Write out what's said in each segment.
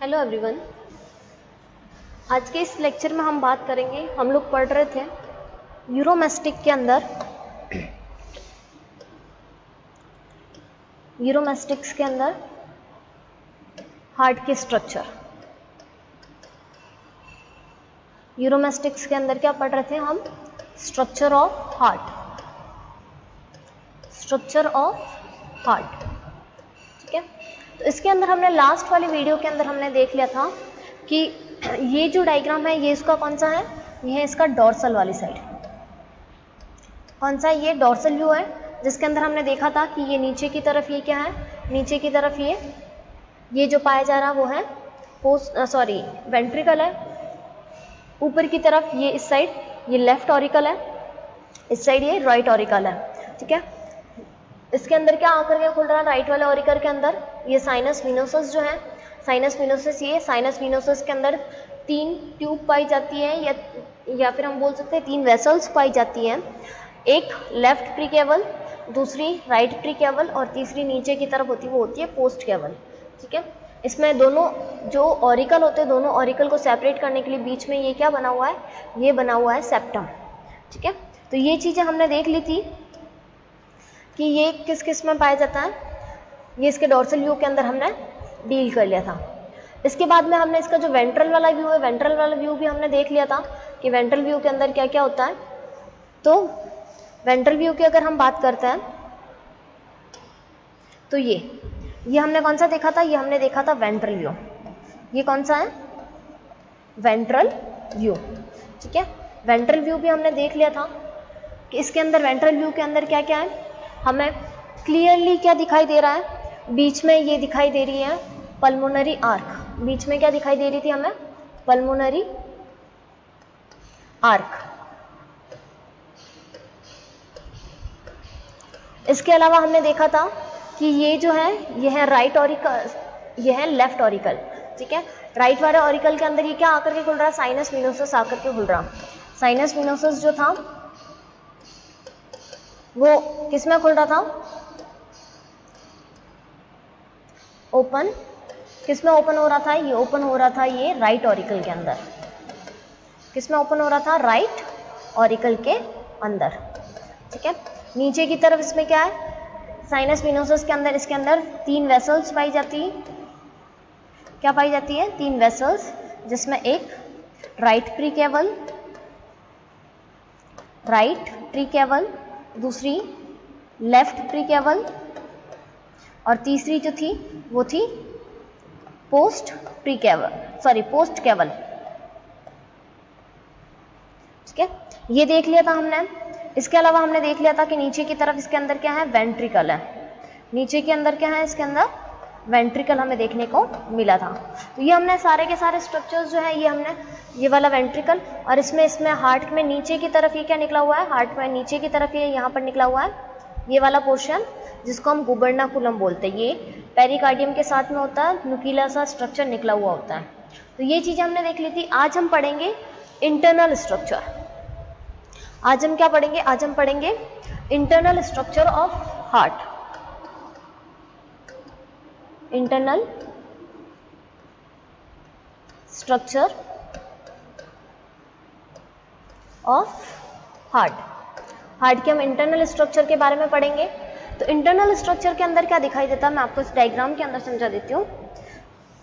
Hello everyone. आज के इस लेक्चर में हम बात करेंगे, हम लोग पढ़ रहे थे यूरोमेस्टिक के अंदर यूरोमेस्टिक्स के अंदर हार्ट के स्ट्रक्चर। यूरोमेस्टिक्स के अंदर क्या पढ़ रहे थे हम? Structure of heart, structure of heart. ठीक है, तो इसके अंदर हमने लास्ट वाली वीडियो के अंदर हमने देख लिया था कि ये जो डायग्राम है ये इसका कौन सा है? ये है इसका डॉर्सल वाली साइड। कौन सा? ये डॉर्सल व्यू है, जिसके अंदर हमने देखा था कि ये नीचे की तरफ ये क्या है? नीचे की तरफ ये जो पाया जा रहा वो है वेंट्रिकल है। ऊपर की तरफ ये इस साइड ये लेफ्ट ऑरिकल है, इस साइड ये राइट ऑरिकल है। ठीक है, इसके अंदर क्या आकर के खुल रहा है? राइट वाले ऑरिकल के अंदर ये साइनस विनोसस जो है, साइनस विनोसस, ये साइनस विनोसस के अंदर 3 ट्यूब पाई जाती है या फिर हम बोल सकते हैं 3 वेसल्स पाई जाती हैं। एक लेफ्ट प्रीकेवल, दूसरी राइट प्रीकेवल और तीसरी नीचे की तरफ होती है, वो होती है पोस्ट केवल। ठीक है, इसमें दोनों जो ऑरिकल होते हैं, दोनों ऑरिकल को सेपरेट करने के लिए बीच में ये क्या बना हुआ है? ये बना हुआ है सेप्टम। ठीक है, तो ये चीज़ें हमने देख ली थी कि ये किस किस में पाया जाता है। ये इसके डॉर्सल व्यू के अंदर हमने डील कर लिया था। इसके बाद में हमने इसका जो वेंट्रल वाला व्यू है, वेंट्रल वाला व्यू भी हमने देख लिया था कि वेंट्रल व्यू के अंदर क्या क्या होता है। तो वेंट्रल व्यू की अगर हम बात करते हैं तो ये हमने कौन सा देखा था? ये हमने देखा था वेंट्रल व्यू। ये कौन सा है? Ventral view. ठीक है, वेंट्रल व्यू भी हमने देख लिया था कि इसके अंदर वेंट्रल व्यू के अंदर क्या क्या है। हमें क्लियरली क्या दिखाई दे रहा है? बीच में ये दिखाई दे रही है पल्मोनरी आर्क। बीच में क्या दिखाई दे रही थी हमें? Pulmonary arc. इसके अलावा हमने देखा था कि ये जो है ये है राइट ऑरिकल, ये है लेफ्ट ऑरिकल। ठीक है, राइट वाले ऑरिकल के अंदर ये क्या आकर के खुल रहा है? साइनस विनोसस आकर के खुल रहा। साइनस विनोसस जो था वो किस में खुल रहा था? ओपन। किस में ओपन हो रहा था? ये ओपन हो रहा था ये राइट ऑरिकल के अंदर। किस में ओपन हो रहा था? राइट ऑरिकल के अंदर। ठीक है, नीचे की तरफ इसमें क्या है? साइनस विनोसस के अंदर, इसके अंदर 3 वेसल्स पाई जाती है। क्या पाई जाती है? 3 वेसल्स, जिसमें एक राइट प्रीकेवल, दूसरी लेफ्ट प्रीकेवल और तीसरी जो थी वो थी पोस्ट केवल। ठीक है, ये देख लिया था हमने। इसके अलावा हमने देख लिया था कि नीचे की तरफ इसके अंदर क्या है? वेंट्रिकल है। नीचे के अंदर क्या है? इसके अंदर वेंट्रिकल हमें देखने को मिला था। तो ये हमने सारे के सारे स्ट्रक्चर्स जो है ये हमने, ये वाला वेंट्रिकल और इसमें हार्ट में नीचे की तरफ ये क्या निकला हुआ है? हार्ट में नीचे की तरफ ये यहाँ पर निकला हुआ है ये वाला पोर्शन, जिसको हम गुबर्नाकुलम बोलते हैं। ये पेरिकार्डियम के साथ में होता है, नुकीला सा स्ट्रक्चर निकला हुआ होता है। तो ये चीज़ हमने देख ली थी। आज हम पढ़ेंगे इंटरनल स्ट्रक्चर। आज हम क्या पढ़ेंगे? आज हम पढ़ेंगे internal structure of heart. Internal structure of heart. Heart के हम इंटरनल स्ट्रक्चर के बारे में पढ़ेंगे। तो इंटरनल स्ट्रक्चर के अंदर क्या दिखाई देता है मैं आपको इस डायग्राम के अंदर समझा देती हूँ।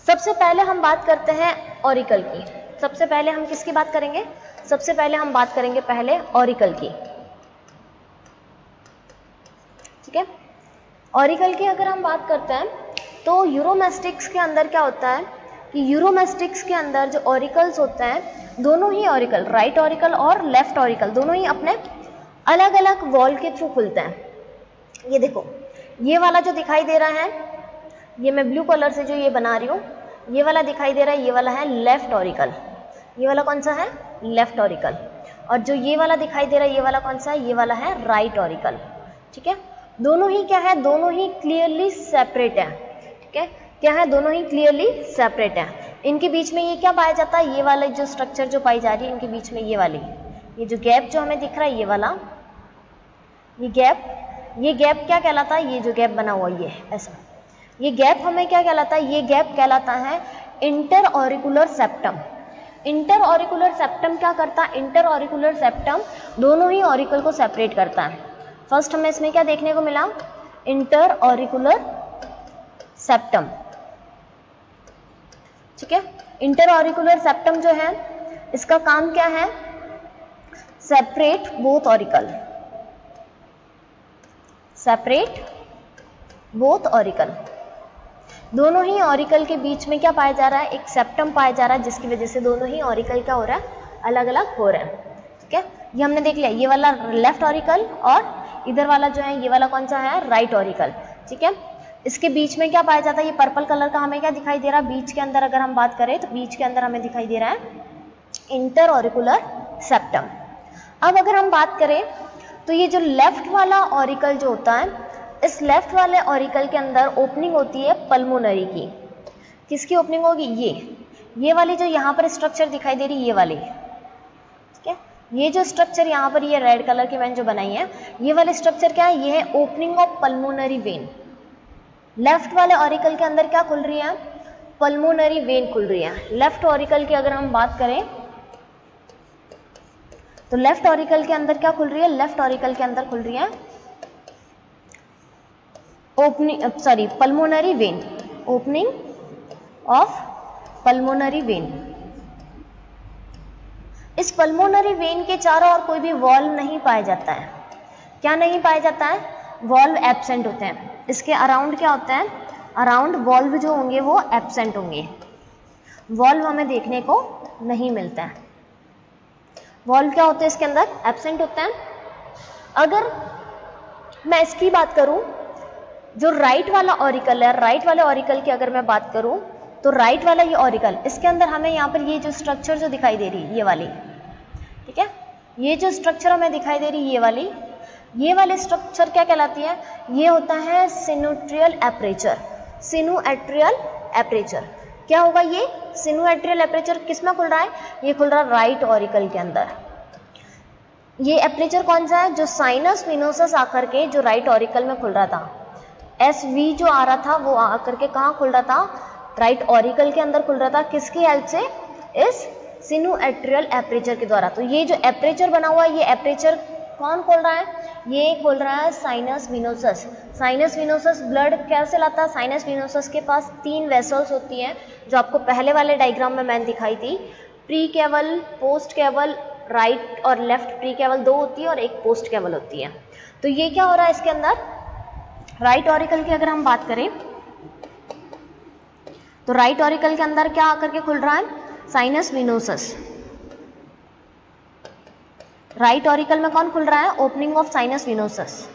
सबसे पहले हम बात करते हैं ऑरिकल की। सबसे पहले हम किसकी बात करेंगे? सबसे पहले हम बात करेंगे पहले ऑरिकल की। ठीक है, ऑरिकल की अगर हम बात करते हैं तो यूरोमेस्टिक्स के अंदर क्या होता है कि यूरोमेस्टिक्स के अंदर जो ऑरिकल्स होते हैं, दोनों ही ऑरिकल, राइट ऑरिकल और लेफ्ट ऑरिकल, दोनों ही अपने अलग अलग वॉल के थ्रू खुलते हैं। ये देखो, ये वाला जो दिखाई दे रहा है, ये मैं ब्लू कलर से जो ये बना रही हूँ, ये वाला दिखाई दे रहा है, ये वाला है लेफ्ट ऑरिकल। ये वाला कौन सा है? Left auricle. और जो ये वाला दिखाई दे रहा है, ये वाला कौन सा है? ये वाला है राइट ऑरिकल। ठीक है, दोनों ही क्या है? दोनों ही क्लियरली सेपरेट है। ठीक है, क्या है? दोनों ही क्लियरली सेपरेट है। इनके बीच में ये क्या पाया जाता है? ये वाला जो स्ट्रक्चर जो पाई जा रही है, इनके बीच में ये वाली, ये जो गैप जो हमें दिख रहा है, ये वाला, ये गैप क्या कहलाता है? ये जो गैप बना हुआ ये ऐसा, ये गैप हमें क्या कहलाता है? ये गैप कहलाता है inter auricular septum. Inter auricular septum क्या करता है? इंटर ऑरिकुलर सेप्टम दोनों ही ऑरिकल को सेपरेट करता है। फर्स्ट हमें इसमें क्या देखने को मिला? इंटर ऑरिकुलर सेप्टम, ठीक है। इंटर ऑरिकुलर सेप्टम जो है इसका काम क्या है? Separate both auricle, separate both auricle. दोनों ही ऑरिकल के बीच में क्या पाया जा रहा है? एक सेप्टम पाया जा रहा है, जिसकी वजह से दोनों ही ऑरिकल क्या हो रहा है? अलग अलग हो रहा है, ठीक है। ये हमने देख लिया, ये वाला लेफ्ट ऑरिकल और इधर वाला जो है ये वाला कौन सा है? राइट ऑरिकल, ठीक है। इसके बीच में क्या पाया जाता है? ये पर्पल कलर का हमें क्या दिखाई दे रहा है? बीच के अंदर अगर हम बात करें तो बीच के अंदर हमें दिखाई दे रहा है इंटर ऑरिकुलर सेप्टम। अब अगर हम बात करें तो ये जो लेफ्ट वाला ऑरिकल जो होता है, इस लेफ्ट वाले ऑरिकल के अंदर ओपनिंग होती है पल्मोनरी की। किसकी ओपनिंग होगी? ये वाली जो यहाँ पर स्ट्रक्चर दिखाई दे रही है, ये वाली, ठीक है। ये जो स्ट्रक्चर यहाँ पर ये रेड कलर की मैंने जो बनाई है, ये वाली स्ट्रक्चर क्या है? ये है opening of pulmonary vein. Left वाले ऑरिकल के अंदर क्या खुल रही है? पल्मोनरी वेन खुल रही है। लेफ्ट ऑरिकल की अगर हम बात करें तो लेफ्ट ऑरिकल के अंदर क्या खुल रही है? लेफ्ट ऑरिकल के अंदर खुल रही है pulmonary vein, opening of pulmonary vein. इस पल्मोनरी वेन के चारों ओर कोई भी वॉल्व नहीं पाया जाता है। क्या नहीं पाया जाता है? वॉल्व एब्सेंट होते हैं। इसके अराउंड क्या होता है? अराउंड वॉल्व जो होंगे वो एब्सेंट होंगे। वॉल्व हमें देखने को नहीं मिलता है। वॉल्व क्या होते हैं? इसके अंदर एब्सेंट होते हैं। अगर मैं इसकी बात करूं, जो राइट वाला ऑरिकल है, राइट वाले ऑरिकल की अगर मैं बात करूं तो राइट वाला ये ऑरिकल, इसके अंदर हमें यहाँ पर ये जो स्ट्रक्चर जो दिखाई दे रही है ये वाली, ठीक है, ये जो स्ट्रक्चर हमें दिखाई दे रही है ये वाली स्ट्रक्चर क्या कहलाती है? ये होता है सिनुएट्रियल एपरेचर। सिनुएट्रियल एपरेचर क्या होगा? ये सिनुएट्रियल एपरेचर किस में खुल रहा है? ये खुल रहा है राइट ऑरिकल के अंदर। ये एपरेचर कौन सा है? जो साइनस विनोसस आकर के जो राइट ऑरिकल में खुल रहा था, SV जो आ रहा था वो आकर के कहाँ खुल रहा था? राइट ऑरिकल के अंदर खुल रहा था। किसकी हेल्प से? इस सिनुएट्रियल एपरेचर के द्वारा। तो ये जो एपरेचर बना हुआ है, ये एपरेचर कौन खोल रहा है? ये खोल रहा है sinus venosus. Sinus venosus blood कैसे लाता है? साइनस विनोसस के पास 3 वेसल्स होती हैं, जो आपको पहले वाले डायग्राम में मैंने दिखाई थी। प्री केवल, पोस्ट केवल, राइट और लेफ्ट प्री केवल 2 होती है और एक पोस्ट केवल होती है। तो ये क्या हो रहा है इसके अंदर? राइट ऑरिकल की अगर हम बात करें तो राइट ऑरिकल के अंदर क्या आकर के खुल रहा है? Sinus venosus. राइट ऑरिकल में कौन खुल रहा है? Opening of sinus venosus.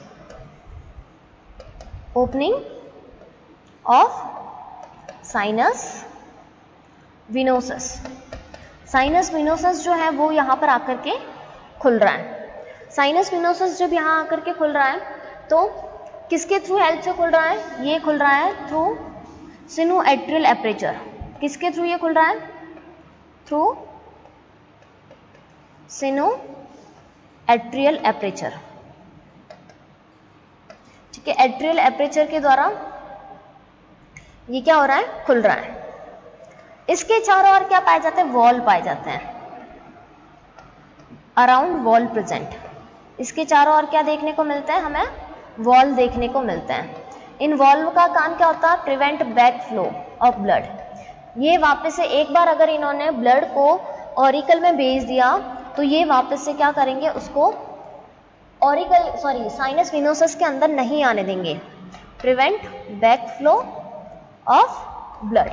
Opening of sinus venosus. Sinus venosus जो है वो यहां पर आकर के खुल रहा है। साइनस विनोसस जब यहां आकर के खुल रहा है तो किसके थ्रू हेल्प से खुल रहा है? ये खुल रहा है थ्रू सिनुएट्रियल एपरेचर। किसके थ्रू ये खुल रहा है? थ्रू सिनुएट्रियल एपरेचर, ठीक है। एट्रियल एपरेचर के द्वारा ये क्या हो रहा है? खुल रहा है। इसके चारों ओर क्या पाए जाते हैं? वॉल पाए जाते हैं। Around wall present. इसके चारों ओर क्या देखने को मिलता है? हमें वॉल देखने को मिलते हैं। इन वॉल्व का काम क्या होता है? Prevent back flow of blood. ये वापस से एक बार अगर इन्होंने ब्लड को ऑरिकल में भेज दिया तो ये वापस से क्या करेंगे? उसको साइनस विनोसस के अंदर नहीं आने देंगे। Prevent back flow of blood.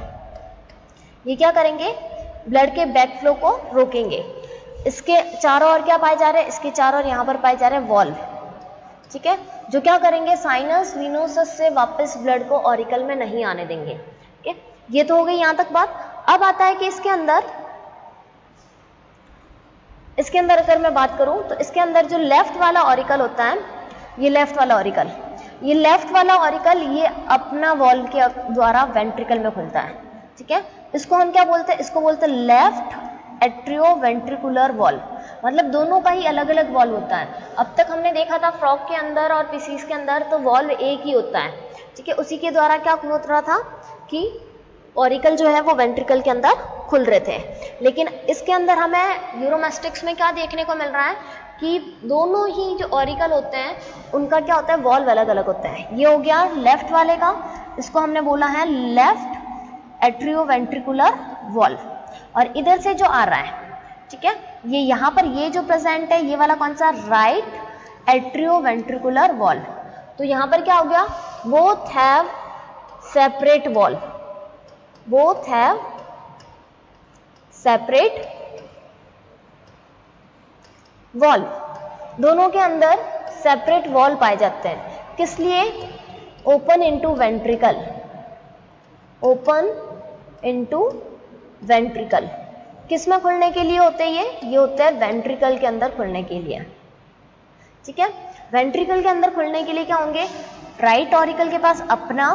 ये क्या करेंगे? ब्लड के बैक फ्लो को रोकेंगे। इसके चारों ओर क्या पाए जा रहे हैं? इसके चारों ओर यहाँ पर पाए जा रहे हैं वॉल्व, ठीक है, जो क्या करेंगे? साइनस विनोसस से वापस ब्लड को ऑरिकल में नहीं आने देंगे, ठीक है। ये तो हो गई यहां तक बात। अब आता है कि इसके अंदर अगर मैं बात करूं तो इसके अंदर जो लेफ्ट वाला ऑरिकल होता है, ये लेफ्ट वाला ऑरिकल ये अपना वॉल्व के द्वारा वेंट्रिकल में खुलता है, ठीक है। इसको हम क्या बोलते हैं? इसको बोलते हैं लेफ्ट एट्रियोवेंट्रिकुलर वॉल्व। मतलब दोनों का ही अलग अलग वॉल्व होता है। अब तक हमने देखा था फ्रॉग के अंदर और पीसीस के अंदर तो वॉल्व एक ही होता है, ठीक है। उसी के द्वारा क्या होता रहा था कि ऑरिकल जो है वो वेंट्रिकल के अंदर खुल रहे थे। लेकिन इसके अंदर हमें यूरोमैस्टिक्स में क्या देखने को मिल रहा है कि दोनों ही जो ऑरिकल होते हैं उनका क्या होता है, वॉल्व अलग अलग होता है। ये हो गया लेफ्ट वाले का, इसको हमने बोला है लेफ्ट एट्रियोवेंट्रिकुलर वॉल्व, और इधर से जो आ रहा है, ठीक है, ये यहाँ पर ये जो प्रेजेंट है ये वाला कौन सा, राइट एट्रियोवेंट्रिकुलर वॉल्व। तो यहाँ पर क्या हो गया, both have separate valve, both have separate valve, दोनों के अंदर सेपरेट वॉल्व पाए जाते हैं। किस लिए, open into ventricle, open into ventricle. किस में खुलने के लिए होते हैं ये होते हैं वेंट्रिकल के अंदर खुलने के लिए, ठीक है। वेंट्रिकल के अंदर खुलने के लिए क्या होंगे, राइट ऑरिकल के पास अपना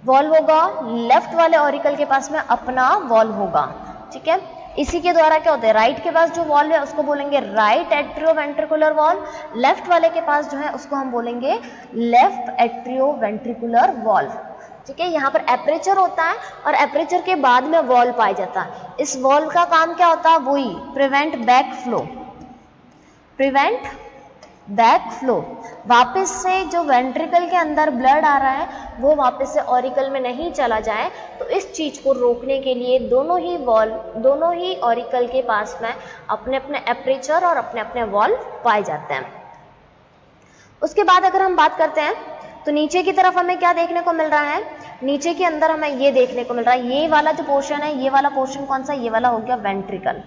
वॉल्व होगा, लेफ्ट वाले ऑरिकल के पास में अपना वॉल्व होगा, ठीक है। इसी के द्वारा क्या होता है, राइट के पास जो वॉल्व है उसको बोलेंगे राइट एट्रियोवेंट्रिकुलर वॉल्व, लेफ्ट वाले के पास जो है उसको हम बोलेंगे लेफ्ट एट्रियोवेंट्रिकुलर वॉल्व, ठीक है। यहाँ पर एपरेचर होता है और एपरेचर के बाद में वॉल्व पाया जाता है। इस वॉल्व का काम क्या होता है, वही prevent back flow, prevent back flow, वापस से जो वेंट्रिकल के अंदर ब्लड आ रहा है वो वापस से ऑरिकल में नहीं चला जाए। तो इस चीज को रोकने के लिए दोनों ही वॉल्व, दोनों ही ऑरिकल के पास में अपने अपने एपरेचर और अपने अपने वॉल्व पाए जाते हैं। उसके बाद अगर हम बात करते हैं तो नीचे की तरफ हमें क्या देखने को मिल रहा है, नीचे के अंदर हमें ये देखने को मिल रहा है, ये वाला जो पोर्शन है, ये वाला पोर्शन कौन सा, ये वाला हो गया वेंट्रिकल,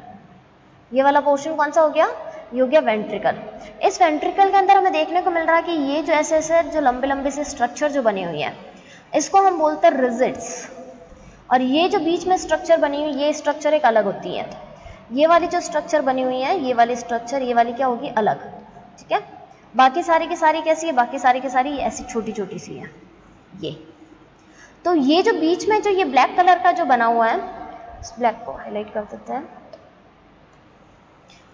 ये वाला पोर्शन कौन सा हो गया, ये हो गया वेंट्रिकल। इस वेंट्रिकल के अंदर हमें देखने को मिल रहा है कि ये जो ऐसे जो लंबे लंबे से स्ट्रक्चर जो बनी हुई है इसको हम बोलते हैं रिजिड्स, और ये जो बीच में स्ट्रक्चर बनी हुई ये स्ट्रक्चर एक अलग होती है। ये वाली जो स्ट्रक्चर बनी हुई है, ये वाली स्ट्रक्चर, ये वाली क्या होगी, अलग, ठीक है। बाकी सारी की सारी कैसी है, बाकी सारी की सारी ऐसी छोटी छोटी सी है ये। तो ये जो बीच में जो ये ब्लैक कलर का जो बना हुआ है, इस ब्लैक को हाईलाइट कर देते हैं,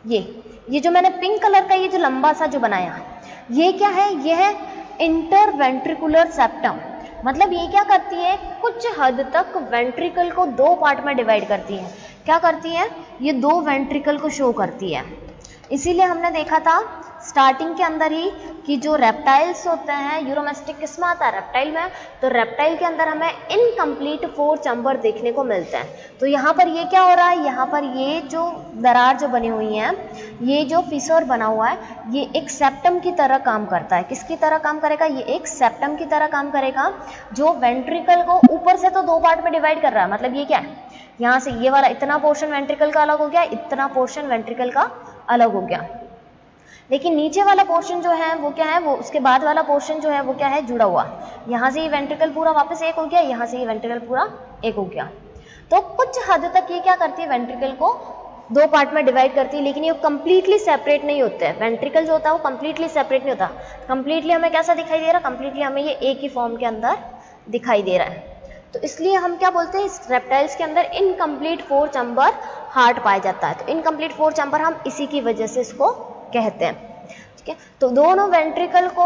ये जो मैंने पिंक कलर का ये जो लंबा सा जो बनाया, ये क्या है, ये है इंटरवेंट्रिकुलर सेप्टम। मतलब ये क्या करती है, कुछ हद तक वेंट्रिकल को दो पार्ट में डिवाइड करती है। क्या करती है, ये दो वेंट्रिकल को शो करती है। इसीलिए हमने देखा था स्टार्टिंग के अंदर ही कि जो रेप्टाइल्स होते हैं, यूरोमैस्टिक किस में आता है, रेप्टाइल में, तो रेप्टाइल के अंदर हमें इनकम्प्लीट 4 चैम्बर देखने को मिलते हैं। तो यहाँ पर ये क्या हो रहा है, यहाँ पर ये जो दरार जो बनी हुई है, ये जो फिशर बना हुआ है, ये एक सेप्टम की तरह काम करता है। किसकी तरह काम करेगा, ये एक सेप्टम की तरह काम करेगा, जो वेंट्रिकल को ऊपर से तो दो पार्ट में डिवाइड कर रहा है। मतलब ये क्या है, यहाँ से ये वाला इतना पोर्शन वेंट्रिकल का अलग हो गया, इतना पोर्शन वेंट्रिकल का अलग हो गया, लेकिन नीचे वाला पोर्शन जो है वो क्या है, वो उसके बाद वाला पोर्शन जो है वो क्या है, जुड़ा हुआ। यहाँ से ये वेंट्रिकल पूरा वापस एक हो गया, यहाँ से ये वेंट्रिकल पूरा एक हो गया। तो कुछ हद तक ये क्या करती है, वेंट्रिकल को दो पार्ट में डिवाइड करती है, लेकिन ये कंप्लीटली सेपरेट नहीं होते हैं। वेंट्रिकल जो होता है वो कंप्लीटली सेपरेट नहीं होता। कंप्लीटली हमें कैसा दिखाई दे रहा है, कंप्लीटली हमें ये एक ही फॉर्म के अंदर दिखाई दे रहा है। तो इसलिए हम क्या बोलते हैं, इस रेप्टाइल्स के अंदर इनकम्प्लीट 4 चैम्बर हार्ट पाया जाता है। तो इनकम्प्लीट 4 चैम्बर हम इसी की वजह से इसको कहते हैं, ठीक है। तो दोनों वेंट्रिकल को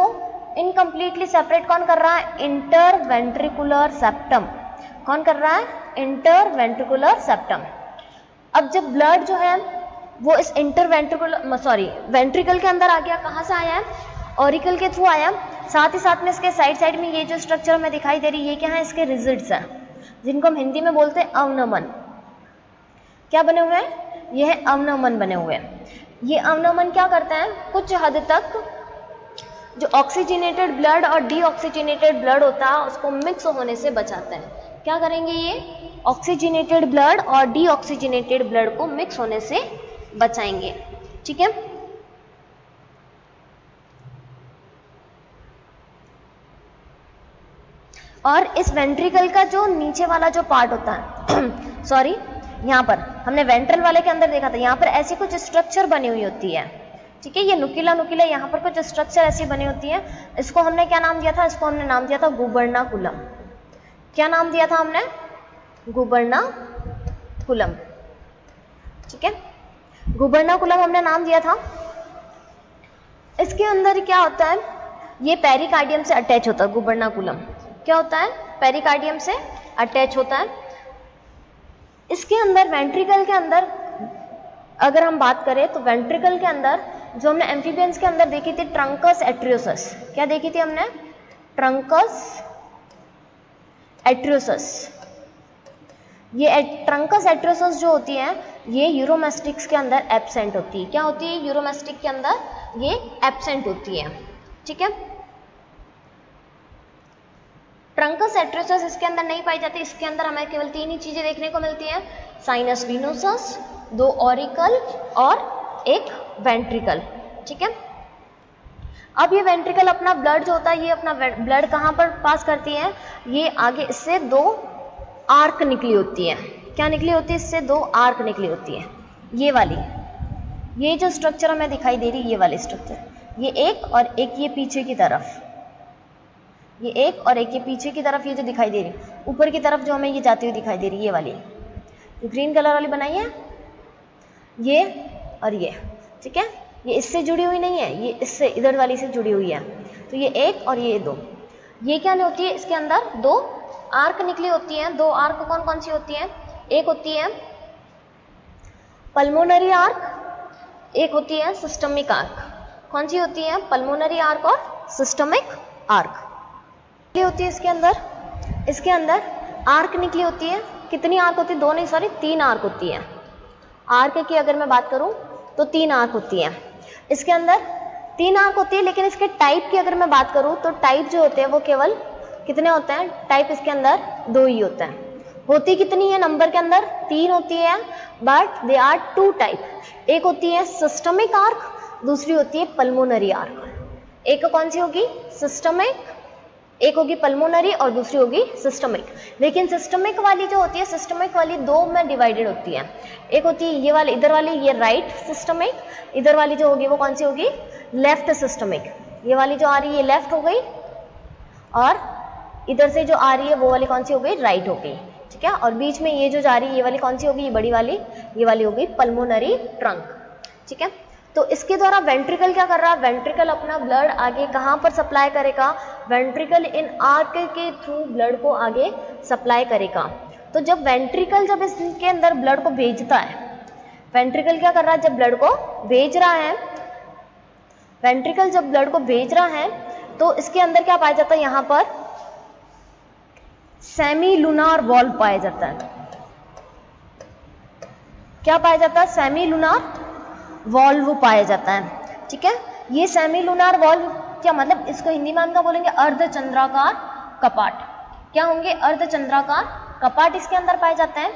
इनकम्प्लीटली सेपरेट कौन कर रहा है, इंटरवेंट्रिकुलर सेप्टम। कौन कर रहा है, इंटरवेंट्रिकुलर सेप्टम। अब जब ब्लड जो है वो इस वेंट्रिकल के अंदर आ गया, कहाँ से आया है, ऑरिकल के थ्रू आया। साथ ही साथ में इसके साइड साइड में ये जो स्ट्रक्चर हमें दिखाई दे रही है, ये क्या है, इसके रिजिड्स है, जिनको हम हिंदी में बोलते हैं अवनमन। क्या बने हुए हैं, ये है अवनमन बने हुए हैं। ये अवनमन क्या करते हैं, कुछ हद तक जो ऑक्सीजनेटेड ब्लड और डीऑक्सीजनेटेड ब्लड होता है उसको मिक्स होने से बचाते हैं। क्या करेंगे, ये ऑक्सीजनेटेड ब्लड और डीऑक्सीजनेटेड ब्लड को मिक्स होने से बचाएंगे, ठीक है। और इस वेंट्रिकल का जो नीचे वाला जो पार्ट होता है सॉरी, यहाँ पर हमने वेंट्रल वाले के अंदर देखा था, यहाँ पर ऐसी कुछ स्ट्रक्चर बनी हुई होती है, ठीक है। ये नुकीला नुकीला यहाँ पर कुछ स्ट्रक्चर ऐसी बनी होती है। इसको हमने क्या नाम दिया था, इसको हमने नाम दिया था गुबर्नाकुलम। क्या नाम दिया था हमने, गुबर्नाकुलम, ठीक है। गुबर्नाकुलम हमने नाम दिया था। इसके अंदर क्या होता है, ये पेरिकार्डियम से अटैच होता है। गुबर्नाकुलम क्या होता है, पेरिकार्डियम से अटैच होता है। इसके अंदर वेंट्रिकल के अंदर अगर हम बात करें तो वेंट्रिकल के अंदर जो हमने एम्फीबियंस के अंदर देखी थी ट्रंकस एट्रियोसस, क्या देखी थी हमने? ट्रंकस एट्रियोसस। ये ट्रंकस एट्रियोसस जो होती है ये यूरोमेस्टिक्स के अंदर एब्सेंट होती है। क्या होती है? यूरोमेस्टिक के अंदर ये एब्सेंट होती है, ठीक है। ट्रंकस एट्रियोसस इसके अंदर नहीं पाई जाती। इसके अंदर हमें केवल 3 ही चीजें देखने को मिलती हैं, साइनस विनोसस, 2 ऑरिकल और एक वेंट्रिकल, ठीक है। अब ये वेंट्रिकल अपना ब्लड जो होता है ये अपना ब्लड कहाँ पर पास करती है? ये आगे इससे 2 आर्क निकली होती है। क्या निकली होती है? इससे 2 आर्क निकली होती है। ये वाली, ये जो स्ट्रक्चर हमें दिखाई दे रही है, ये वाली स्ट्रक्चर, ये एक और एक ये पीछे की तरफ, ये एक और एक ये पीछे की तरफ, ये जो दिखाई दे रही है ऊपर की तरफ जो हमें ये जाती हुई दिखाई दे रही है, ये वाली जो ग्रीन कलर वाली बनाई है, ये और ये, ठीक है। ये इससे जुड़ी हुई नहीं है, ये इससे इधर वाली से जुड़ी हुई है। तो ये एक और ये 2, ये क्या नहीं होती है? इसके अंदर 2 आर्क निकली होती हैं। 2 आर्क कौन कौन सी होती हैं? एक होती है पल्मोनरी आर्क, एक होती है सिस्टमिक आर्क। कौन सी होती है? पल्मोनरी आर्क और सिस्टमिक आर्क होती है इसके अंदर। इसके अंदर आर्क निकली होती है। कितनी आर्क होती है? 2 नहीं, सॉरी 3 आर्क होती है। आर्क की अगर मैं बात करूं तो 3 आर्क होती है। इसके अंदर 3 आर्क होती है, लेकिन इसके टाइप की अगर मैं बात करूं तो टाइप जो होते हैं वो केवल कितने होते हैं? टाइप इसके अंदर 2 ही होते हैं। होती कितनी है नंबर के अंदर? 3 होती है, बट दे आर 2 टाइप। एक होती है सिस्टमिक आर्क, दूसरी होती है पल्मोनरी आर्क। एक कौन सी होगी? सिस्टमिक, एक होगी पल्मोनरी और दूसरी होगी सिस्टमिक। लेकिन सिस्टमिक वाली जो होती है, सिस्टमिक वाली 2 में डिवाइडेड होती है। एक होती है ये वाली, इधर वाली ये राइट सिस्टमिक, इधर वाली जो होगी वो कौन सी होगी? Left systemic. ये वाली जो आ रही है ये लेफ्ट हो गई और इधर से जो आ रही है वो वाली कौन सी हो गई? राइट हो गई, ठीक है। और बीच में ये जो जा रही है ये वाली कौन सी होगी? ये बड़ी वाली, ये वाली हो गई पल्मोनरी ट्रंक, ठीक है। तो इसके द्वारा वेंट्रिकल क्या कर रहा है? वेंट्रिकल अपना ब्लड आगे कहाँ पर सप्लाई करेगा? वेंट्रिकल इन आर्क के थ्रू ब्लड को आगे सप्लाई करेगा। तो जब वेंट्रिकल जब इसके अंदर ब्लड को भेजता है, वेंट्रिकल क्या कर रहा है? जब ब्लड को भेज रहा है, वेंट्रिकल जब ब्लड को भेज रहा है तो इसके अंदर क्या पाया जाता है? यहाँ पर सेमी लूनार वॉल्व पाया जाता है। क्या पाया जाता है? सेमी लूनार वॉल्व पाया जाता है, ठीक है। ये सेमी लूनार वॉल्व क्या मतलब? इसको हिंदी में हम क्या बोलेंगे? अर्धचंद्राकार कपाट। क्या होंगे? अर्धचंद्राकार कपाट इसके अंदर पाए जाते हैं।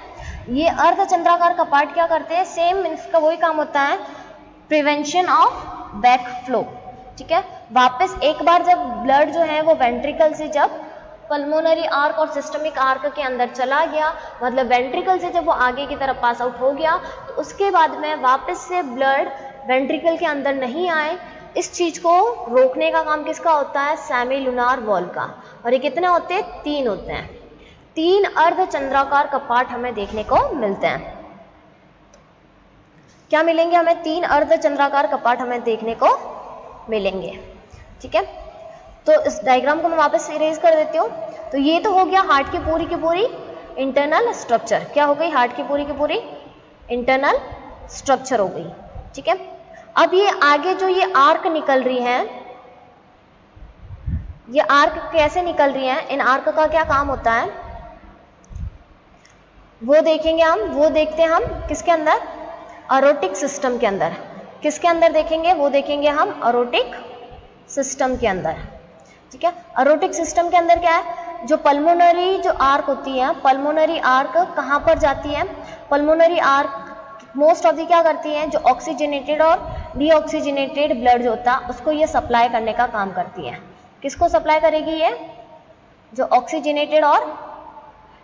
ये अर्धचंद्राकार कपाट क्या करते हैं? सेम इसका वही काम होता है, प्रिवेंशन ऑफ बैक फ्लो, ठीक है। वापस एक बार जब ब्लड जो है वो वेंट्रिकल से जब पल्मोनरी आर्क और सिस्टमिक आर्क के अंदर चला गया, मतलब वेंट्रिकल से जब वो आगे की तरफ पास आउट हो गया, तो उसके बाद में वापस से ब्लड वेंट्रिकल के अंदर नहीं आए, इस चीज को रोकने का काम किसका होता है? सेमी लूनार वॉल्व का। और ये कितने होते हैं? 3 होते हैं। 3 अर्धचंद्राकार कपाट हमें देखने को मिलते हैं। क्या मिलेंगे हमें? 3 अर्धचंद्राकार कपाट हमें देखने को मिलेंगे, ठीक है। तो इस डायग्राम को मैं वापस इरेज कर देती हूँ। तो ये तो हो गया हार्ट की पूरी इंटरनल स्ट्रक्चर। क्या हो गई? हार्ट की पूरी इंटरनल स्ट्रक्चर हो गई, ठीक है। अब ये आगे जो ये आर्क निकल रही है, ये आर्क कैसे निकल रही है? इन आर्क का क्या काम होता है वो देखेंगे हम। वो देखते हैं हम किसके अंदर? अरोटिक सिस्टम के अंदर। किसके अंदर देखेंगे? वो देखेंगे हम अरोटिक सिस्टम के अंदर, ठीक है। अरोटिक सिस्टम के अंदर क्या है? जो पल्मोनरी जो आर्क होती है, पल्मोनरी आर्क कहाँ पर जाती है? Pulmonary arc most of the क्या करती है? जो ऑक्सीजनेटेड और डीऑक्सीजनेटेड ब्लड जो होता है उसको ये सप्लाई करने का काम करती है। किसको सप्लाई करेगी ये? जो ऑक्सीजनेटेड और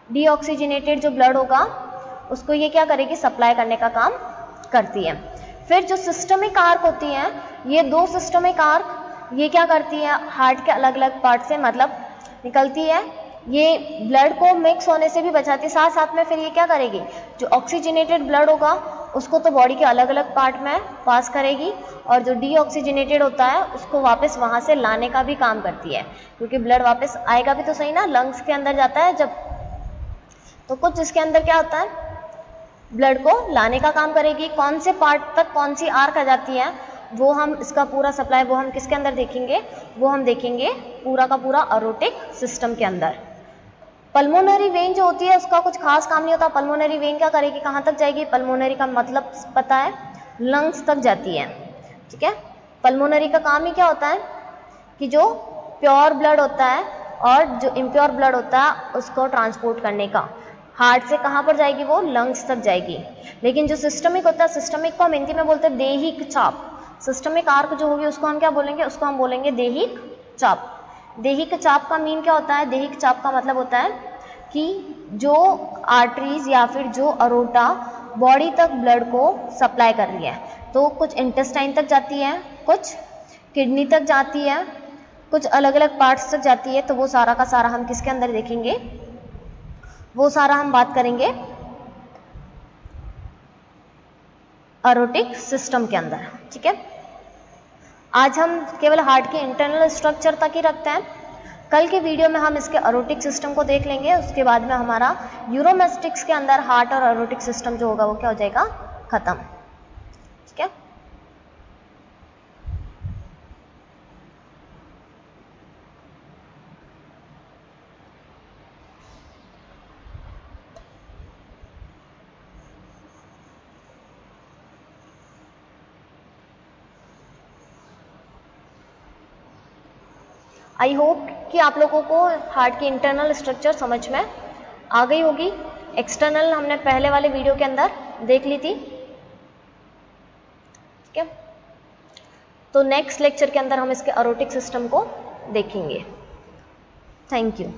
डीऑक्सीजनेटेड जो ब्लड होगा उसको ये क्या करेगी? सप्लाई करने का काम करती है। फिर जो सिस्टमिक आर्क होती है, ये 2 सिस्टमिक आर्क ये क्या करती है? हार्ट के अलग अलग पार्ट से मतलब निकलती है, ये ब्लड को मिक्स होने से भी बचाती है। साथ साथ में फिर ये क्या करेगी? जो ऑक्सीजनेटेड ब्लड होगा उसको तो बॉडी के अलग अलग पार्ट में पास करेगी, और जो डीऑक्सीजनेटेड होता है उसको वापस वहां से लाने का भी काम करती है, क्योंकि ब्लड वापस आएगा भी तो सही ना, लंग्स के अंदर जाता है जब, तो कुछ इसके अंदर क्या होता है, ब्लड को लाने का काम करेगी। कौन से पार्ट तक कौन सी आर्क आ जाती है, वो हम इसका पूरा सप्लाई वो हम किसके अंदर देखेंगे, वो हम देखेंगे पूरा का पूरा एरोटिक सिस्टम के अंदर। पल्मोनरी वेन जो होती है उसका कुछ खास काम नहीं होता। पल्मोनरी वेन क्या करेगी, कहाँ तक जाएगी, पल्मोनरी का मतलब पता है, लंग्स तक जाती है, ठीक है। पल्मोनरी का काम ही क्या होता है कि जो प्योर ब्लड होता है और जो इम्प्योर ब्लड होता है उसको ट्रांसपोर्ट करने का। हार्ट से कहाँ पर जाएगी, वो लंग्स तक जाएगी। लेकिन जो सिस्टमिक होता है, सिस्टमिक को हम हिंदी में बोलते हैं देहिक चाप। सिस्टमिक आर्क जो होगी उसको हम क्या बोलेंगे, उसको हम बोलेंगे देहिक चाप। देहिक चाप का मीन क्या होता है, देहिक चाप का मतलब होता है कि जो आर्टरीज या फिर जो अरोटा बॉडी तक ब्लड को सप्लाई कर रही है, तो कुछ इंटेस्टाइन तक जाती है, कुछ किडनी तक जाती है, कुछ अलग अलग पार्ट्स तक जाती है। तो वो सारा का सारा हम किसके अंदर देखेंगे, वो सारा हम बात करेंगे एरोटिक सिस्टम के अंदर, ठीक है। आज हम केवल हार्ट के इंटरनल स्ट्रक्चर तक ही रखते हैं। कल के वीडियो में हम इसके एरोटिक सिस्टम को देख लेंगे। उसके बाद में हमारा यूरोमेस्टिक्स के अंदर हार्ट और एरोटिक सिस्टम जो होगा वो क्या हो जाएगा, खत्म, ठीक है। आई होप कि आप लोगों को हार्ट की इंटरनल स्ट्रक्चर समझ में आ गई होगी। एक्सटर्नल हमने पहले वाले वीडियो के अंदर देख ली थी, ठीक है। तो नेक्स्ट लेक्चर के अंदर हम इसके एरोटिक सिस्टम को देखेंगे। Thank you.